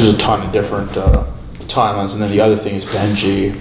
there's a ton of different timelines, and then the other thing is Benji.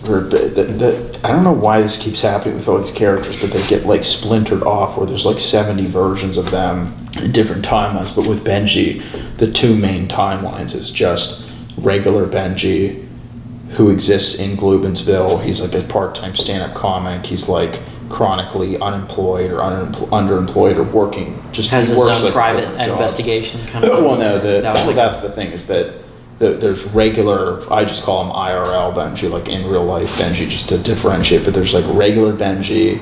I don't know why this keeps happening with all these characters, but they get like splintered off where there's like 70 versions of them in different timelines. But with Benji, the two main timelines is just regular Benji, who exists in Glubensville. He's like a part-time stand-up comic. He's like chronically unemployed or underemployed or working. Just has his works own like private investigation kind of. Well, no, that's the thing is that there's regular, I just call him IRL Benji, like in real life Benji, just to differentiate, but there's like regular Benji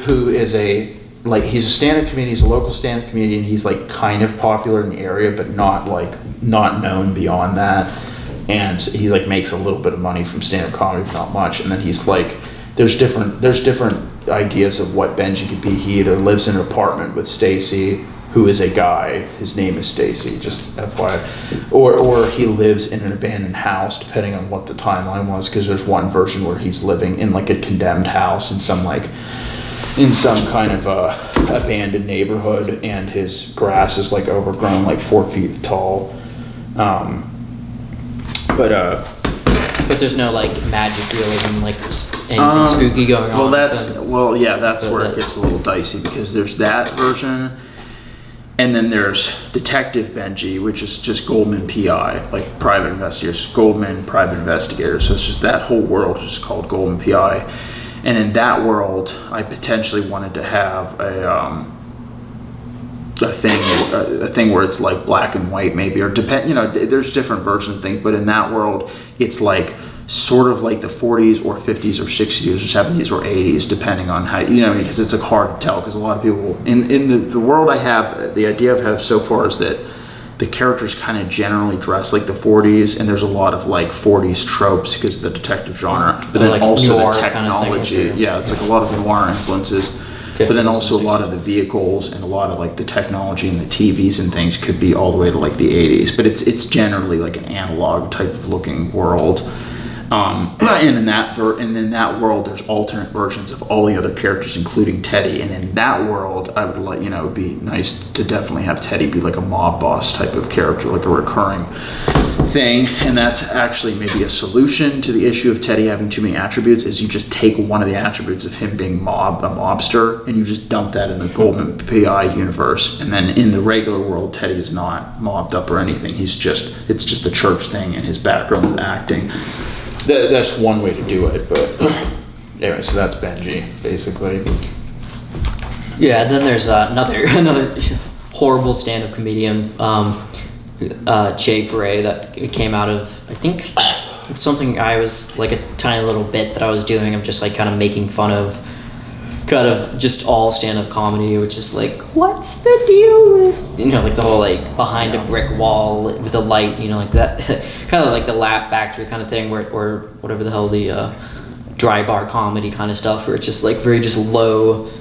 who is he's a stand-up comedian, he's a local stand-up comedian, he's like kind of popular in the area, but not known beyond that, and he like makes a little bit of money from stand-up comedy, but not much, and then he's like, there's different ideas of what Benji could be. He either lives in an apartment with Stacy, who is a guy, his name is Stacy, just FYI, or he lives in an abandoned house, depending on what the timeline was, because there's one version where he's living in like a condemned house in some kind of abandoned neighborhood, and his grass is like overgrown, like 4 feet tall. But there's no like magic realism, like anything spooky going on. That's where it gets a little dicey, because there's that version. And then there's Detective Benji, which is just Goldman PI, like private investigators, Goldman private investigators. So it's just that whole world is just called Goldman PI. And in that world, I potentially wanted to have a thing where it's like black and white, maybe, or there's different versions of things. But in that world, it's like sort of like the 40s or 50s or 60s or 70s or 80s, depending on how, because it's like hard to tell, because a lot of people in the world I have, the idea I have so far is that the characters kind of generally dress like the 40s, and there's a lot of like 40s tropes because of the detective genre, but then like also the technology, kind of it's like a lot of noir influences, but then also a lot of the vehicles and a lot of like the technology and the TVs and things could be all the way to like the 80s, but it's generally like an analog type of looking world. And in that world, there's alternate versions of all the other characters, including Teddy. And in that world, I would like, it would be nice to definitely have Teddy be like a mob boss type of character, like a recurring thing. And that's actually maybe a solution to the issue of Teddy having too many attributes, is you just take one of the attributes of him being a mobster, and you just dump that in the Goldman PI universe. And then in the regular world, Teddy is not mobbed up or anything. It's just a church thing, and his background is acting. That's one way to do it, but anyway, so that's Benji, basically. Yeah, and then there's another horrible stand-up comedian, Jay Foray, that came out of, I think, it's something I was, like a tiny little bit that I was doing of just like kind of making fun of kind of just all stand-up comedy, which is like, what's the deal with, like the whole like behind a brick wall with a light, like that kind of like the Laugh Factory kind of thing, or whatever the hell the dry bar comedy kind of stuff, where it's just like very just low,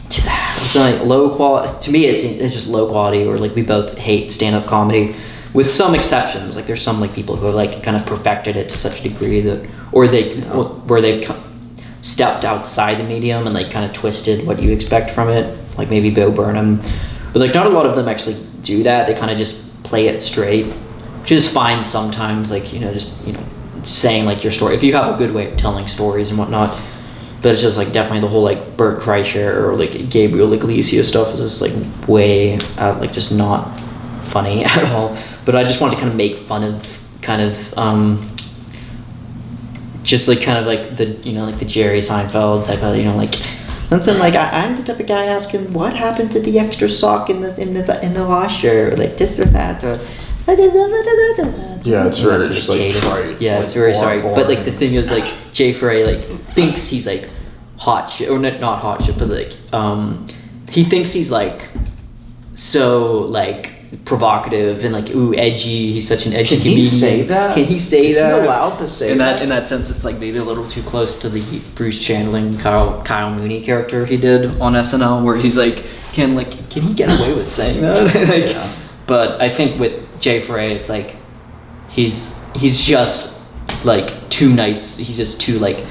it's like low quality. To me, it's just low quality, or like we both hate stand-up comedy, with some exceptions. Like there's some like people who are like kind of perfected it to such a degree that, or where they've stepped outside the medium and like kind of twisted what you expect from it, like maybe Bo Burnham, but like not a lot of them actually do that. They kind of just play it straight, which is fine sometimes, like saying like your story if you have a good way of telling stories and whatnot. But it's just like definitely the whole like Bert Kreischer or like Gabriel Iglesias stuff is just like way like just not funny at all. But I just wanted to kind of make fun of kind of just like kind of like the like the Jerry Seinfeld type of like something like I'm the type of guy asking what happened to the extra sock in the washer, or like this or that, or it's very just like trite. Yeah, like it's very sorry. boring. But like the thing is like Jay Foray like thinks he's like hot shit, or not hot shit, but like he thinks he's like so like provocative and like edgy. He's such an edgy comedian. Can he say that? Is he allowed to say that? In that sense, it's like maybe a little too close to the Bruce Chandling Kyle Mooney character he did on SNL, where he's like, can he get away with saying that? But I think with Jay Foray, it's like he's just like too nice. He's just too like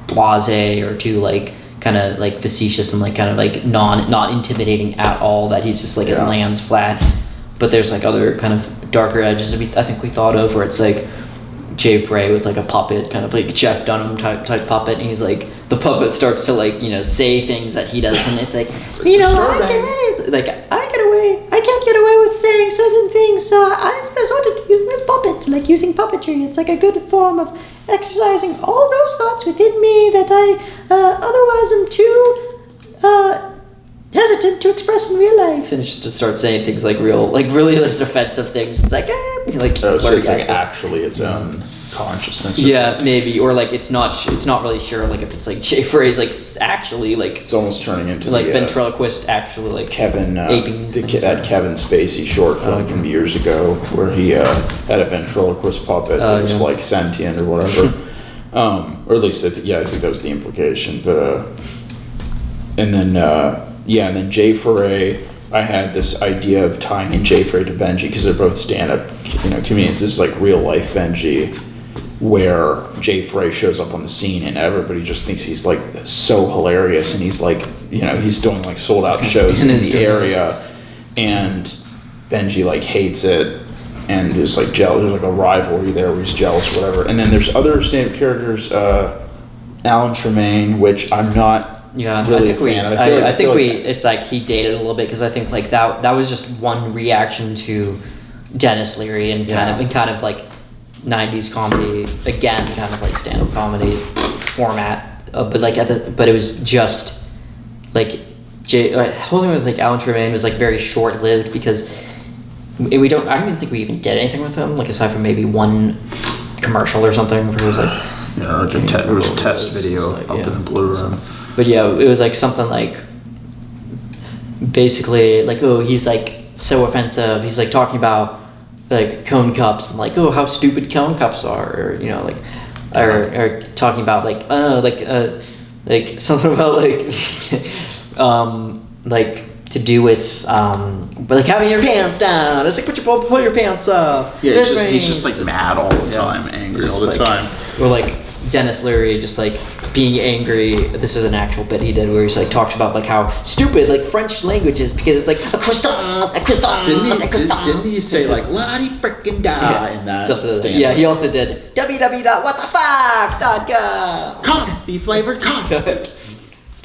blasé, or too like kind of like facetious and like kind of like not intimidating at all, that he's just like it lands flat. but there's like other kind of darker edges I think we thought of, where it's like Jay Foray with like a puppet, kind of like Jeff Dunham type puppet, and he's like, the puppet starts to like, you know, say things that he does, and it's like, you know, I can't get away with saying certain things, so I've resorted to using this puppet, like using puppetry. It's like a good form of exercising all those thoughts within me that I otherwise am too hesitant to express in real life. And just to start saying things like really less offensive things. It's like, like, so it's like actually its own consciousness. Yeah, maybe, or like it's not really sure, like if it's like Jay Foray's like actually like it's almost turning into like the, ventriloquist actually like Kevin aping that Kevin Spacey short film from years ago where he had a ventriloquist puppet that was like sentient or whatever, or at least I think that was the implication. But and then Jay Foray, I had this idea of tying in Jay Foray to Benji because they're both stand-up, you know, comedians. This is like real life Benji, where Jay Foray shows up on the scene and everybody just thinks he's like so hilarious, and he's like, you know, he's doing like sold out shows in the area, and Benji like hates it and is like jealous. There's like a rivalry there where he's jealous, whatever. And then there's other stand-up characters, Alan Tremaine, which I'm not. Yeah, really I think it's like he dated a little bit, because I think like that was just one reaction to Dennis Leary and kind of like 90s comedy, again, kind of like stand-up comedy format, but like but it was just like whole thing with like Alan Tremaine was like very short-lived, because I don't even think we even did anything with him, like aside from maybe one commercial or something where it was like there was a test video up in the Blue Room. But yeah, it was like something like basically like, oh, he's like so offensive. He's like talking about like cone cups and like, oh, how stupid cone cups are, or you know, like, or talking about like like something about like to do with but like having your pants down. It's like pull your pants up. Yeah, he's just like mad all the time, angry all the time. Or like Dennis Leary just like being angry. This is an actual bit he did where he's like talked about like how stupid like French language is, because it's like a croissant. Didn't he say like "Lottie frickin' die" in that? Yeah, he also did www.whatthefuck.com. Coffee flavored coffee.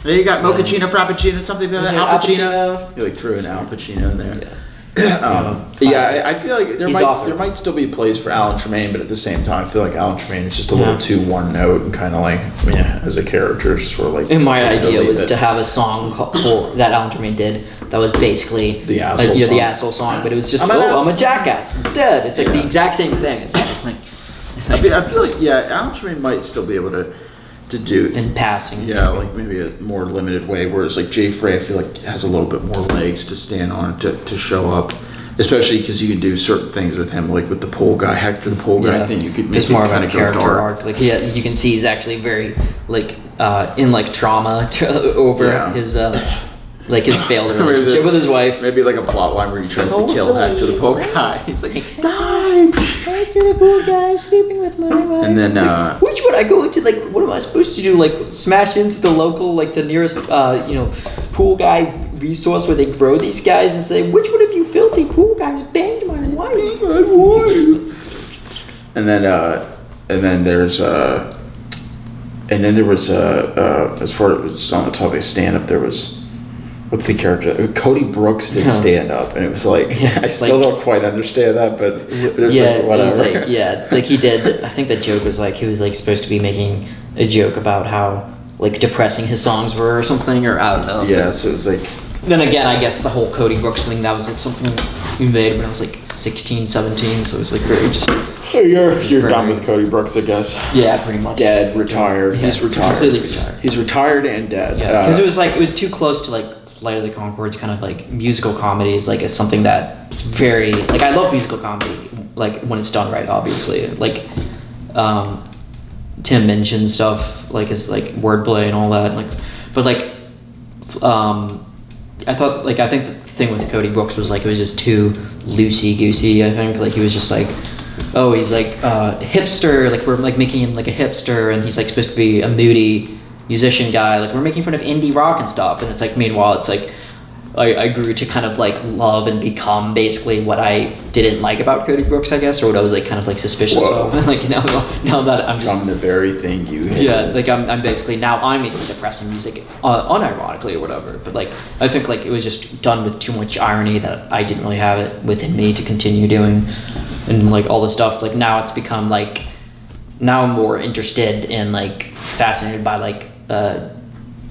There you got mochaccino, frappuccino, something like that. Al Pacino. You like threw an Al Pacino in there. Yeah. I feel like there might still be a place for Alan Tremaine, but at the same time, I feel like Alan Tremaine is just a little too one note and kind of like, as a character, sort of like. And my idea was to have a song that Alan Tremaine did that was basically the asshole song, but it was just I'm a jackass instead. It's like the exact same thing. It's like I feel like Alan Tremaine might still be able to do in passing. Yeah, like maybe a more limited way. Whereas like Jay Foray, I feel like has a little bit more legs to stand on to show up, especially because you can do certain things with him, like with the pool guy, Hector the pool guy. I think you could make just more of kind a character arc. Like you can see he's actually very like in like trauma over his like his failed relationship with his wife. Maybe like a plot line where he tries to kill Hector the pool guy. He's like, die! Hector the pool guy sleeping with my wife. And then which would I go into? Like, what am I supposed to do? Like, smash into the local, like the nearest, pool guy resource where they grow these guys and say, which one of you filthy pool guys banged my wife? And then there was as far as on the topic of stand up, there was. What's the character? Cody Brooks did stand up, and it was like I still don't quite understand that, but it was like whatever. It was like he did. I think the joke was like he was like supposed to be making a joke about how like depressing his songs were or something, or I don't know. Yeah, so it was like. Then again, I guess the whole Cody Brooks thing, that was like something he made when I was like 16, 17, so it was like very just. You're done with Cody Brooks, I guess. Yeah, pretty much. Dead, retired. Yeah, he's retired. Completely retired. He's retired and dead. Yeah, because it was too close to like Flight of the Conchords, kind of like musical comedies. Like it's something that it's very like I love musical comedy, like when it's done right, obviously. Like Tim Minchin stuff, like his like wordplay and all that. Like, but like I think the thing with Cody Brooks was like it was just too loosey goosey. I think like he was just like, oh, he's like hipster. Like we're like making him like a hipster, and he's like supposed to be a moody musician guy. Like we're making fun of indie rock and stuff, and it's like meanwhile it's like I grew to kind of like love and become basically what I didn't like about Cody Brooks, I guess, or what I was like kind of like suspicious of. Like now that I'm just from the very thing you hate. Yeah, like I'm basically now I'm making depressing music unironically or whatever. But like I think like it was just done with too much irony that I didn't really have it within me to continue doing, and like all the stuff. Like now it's become like now I'm more interested in like fascinated by like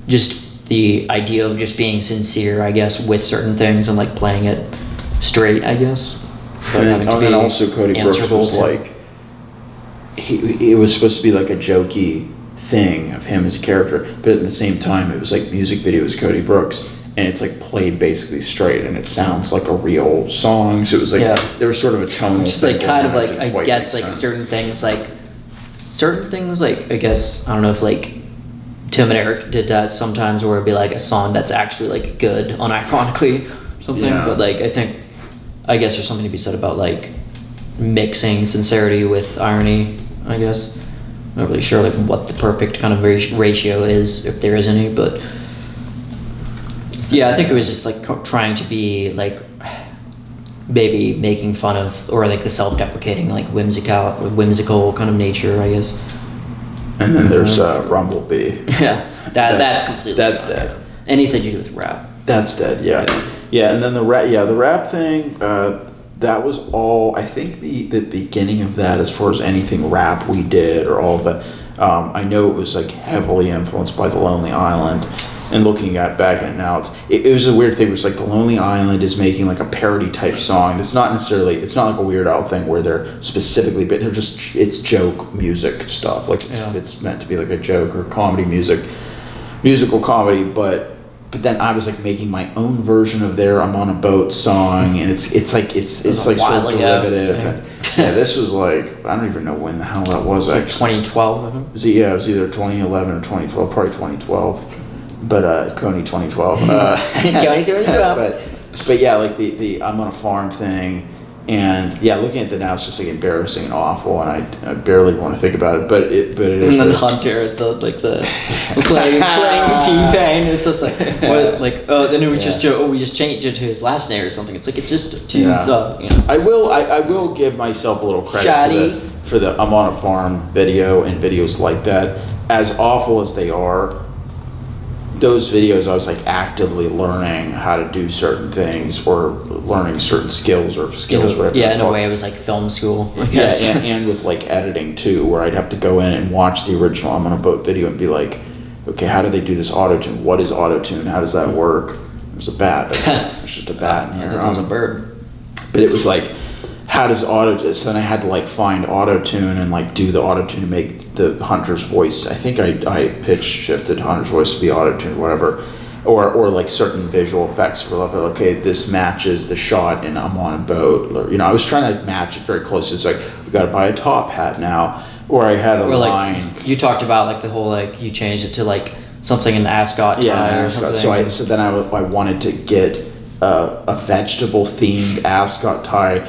just the idea of just being sincere, I guess, with certain things and like playing it straight, I guess. And then also Cody Brooks was like, it was supposed to be like a jokey thing of him as a character, but at the same time it was like music video was Cody Brooks, and it's like played basically straight, and it sounds like a real song. So it was like there was sort of a tonal just thing like kind of like that I guess like sense. certain things like I guess I don't know if like Tim and Eric did that sometimes, where it'd be like a song that's actually like good unironically or something. Yeah. But like I guess there's something to be said about like mixing sincerity with irony, I guess. I'm not really sure like what the perfect kind of ratio is, if there is any, but yeah, I think it was just like trying to be like maybe making fun of, or like the self-deprecating, like whimsical kind of nature, I guess. And then there's Rumblebee. Yeah, that's completely that's gone. dead. Anything to do with rap. That's dead. Yeah. And then the rap thing. That was all. I think the beginning of that, as far as anything rap we did or all of that. I know it was like heavily influenced by The Lonely Island. And looking back at it now, it was a weird thing. It was like The Lonely Island is making like a parody type song. It's not like a Weird Al thing where they're specifically, but it's joke music stuff. Like it's meant to be like a joke or comedy musical comedy. But then I was like making my own version of their "I'm on a Boat" song, and it's like sort of derivative. And this was like I don't even know when the hell that was actually. 2012, I think. It was either 2011 or 2012, probably 2012. But Coney 2012. Coney 2012. But yeah, like the I'm on a farm thing, and yeah, looking at it now, it's just like embarrassing and awful, and I barely want to think about it. But it is. And then Hunter, playing T-Pain, it's just like what, like then we just changed it to his last name or something. It's like it's just two I will give myself a little credit for the I'm on a farm video and videos like that, as awful as they are. Those videos, I was like actively learning how to do certain things or learning certain skills whatever. Yeah, in a way, it was like film school. Yeah, and with like editing too, where I'd have to go in and watch the original I'm on a Boat video and be like, okay, how do they do this auto-tune? What is auto-tune? How does that work? There's a bat. It's just a bat. I thought it was a bird. But it was like, how does so then I had to like find auto-tune and like do the auto-tune to make the Hunter's voice. I think I pitch shifted Hunter's voice to be auto-tuned, whatever. Or like certain visual effects were like, okay, this matches the shot in I'm on a Boat. Or, I was trying to match it very closely. It's like, we got to buy a top hat now. Or I had a line. Like, you talked about like the whole, like, you changed it to like something in the ascot tie or something. So then I wanted to get a vegetable themed ascot tie.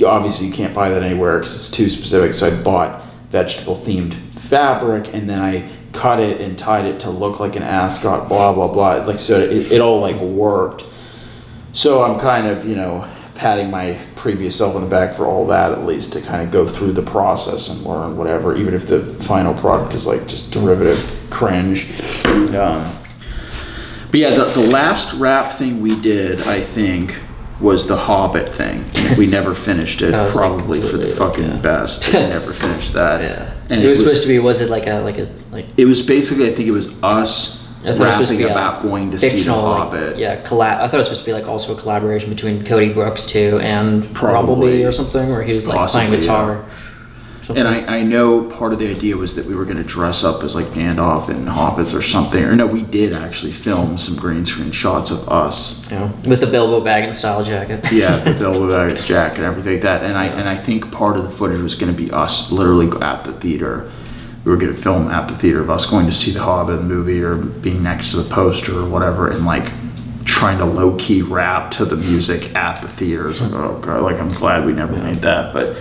Obviously you can't buy that anywhere because it's too specific, so I bought vegetable themed fabric, and then I cut it and tied it to look like an ascot, blah blah blah. Like, so it all like worked. So I'm kind of patting my previous self on the back for all that, at least to kind of go through the process and learn whatever, even if the final product is like just derivative cringe. But yeah, the last rap thing we did, I think, was the Hobbit thing. We never finished it, probably for the fucking best. We never finished that. Yeah. And it was supposed to be, was it like it was basically, I think it was us rapping about going to see the Hobbit. I thought it was supposed to be like also a collaboration between Cody Brooks too and probably or something, where he was like playing guitar. Yeah. And I know part of the idea was that we were going to dress up as like Gandalf and hobbits or something. Or no, we did actually film some green screen shots of us. Yeah, with the Bilbo Baggins style jacket. Yeah, the Bilbo Baggins jacket and everything like that. And I think part of the footage was going to be us literally at the theater. We were going to film at the theater of us going to see the Hobbit movie or being next to the poster or whatever, and like trying to low key rap to the music at the theater. It's like, oh god, like I'm glad we never made that, but.